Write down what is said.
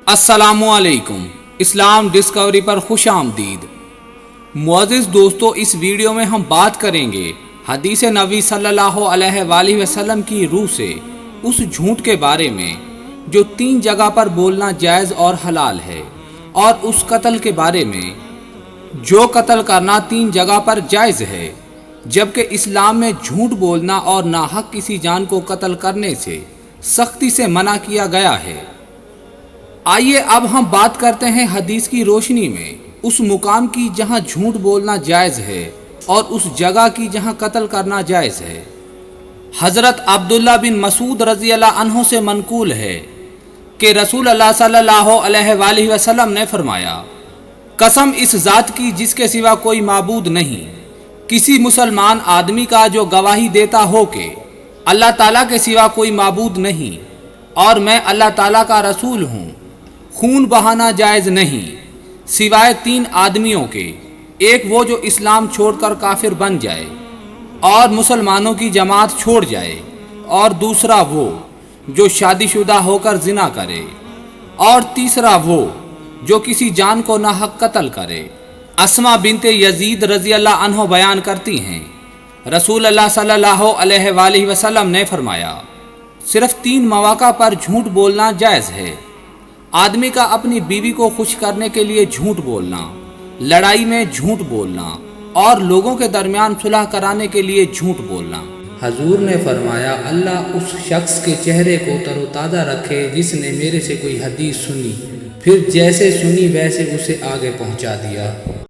अस्सलामुअलैकुम। इस्लाम डिस्कवरी पर खुश आमदीद। मुअज़्ज़िज़ दोस्तों, इस वीडियो में हम बात करेंगे हदीस नबी सल्लल्लाहु अलैहि वसल्लम की रूह से उस झूठ के बारे में जो 3 जगह पर बोलना जायज़ और हलाल है, और उस कत्ल के बारे में जो कत्ल करना 3 जगह पर जायज़ है, जबकि इस्लाम में झूठ बोलना और नाहक किसी जान को कत्ल करने से सख्ती से मना किया गया है। आइए अब हम बात करते हैं हदीस की रोशनी में उस मुकाम की जहां झूठ बोलना जायज़ है और उस जगह की जहां कत्ल करना जायज़ है। हज़रत अब्दुल्ला बिन मसूद रज़ी अल्लाह अन्हो से मनकूल है कि रसूल अल्लाह सल्लल्लाहु अलैहि वसल्लम ने फरमाया, कसम इस ज़ात की जिसके सिवा कोई माबूद नहीं, किसी मुसलमान आदमी का जो गवाही देता हो कि अल्लाह ताला के सिवा कोई माबूद नहीं और मैं अल्लाह ताला का रसूल हूँ, खून बहाना जायज़ नहीं सिवाय 3 आदमियों के, एक वो जो इस्लाम छोड़कर काफिर बन जाए और मुसलमानों की जमात छोड़ जाए, और दूसरा वो जो शादीशुदा होकर जिना करे, और तीसरा वो जो किसी जान को नाहक कत्ल करे। अस्मा बिनते यजीद रज़ी अल्लाह अन्हो बयान करती हैं, रसूल अल्लाह सल्लल्लाहु अलैहि वसल्लम ने फरमाया, सिर्फ 3 मौका पर झूठ बोलना जायज़ है। आदमी का अपनी बीवी को खुश करने के लिए झूठ बोलना, लड़ाई में झूठ बोलना, और लोगों के दरमियान सुलह कराने के लिए झूठ बोलना। हजूर ने फरमाया, अल्लाह उस शख्स के चेहरे को तरोताज़ा रखे जिसने मेरे से कोई हदीस सुनी, फिर जैसे सुनी वैसे उसे आगे पहुंचा दिया।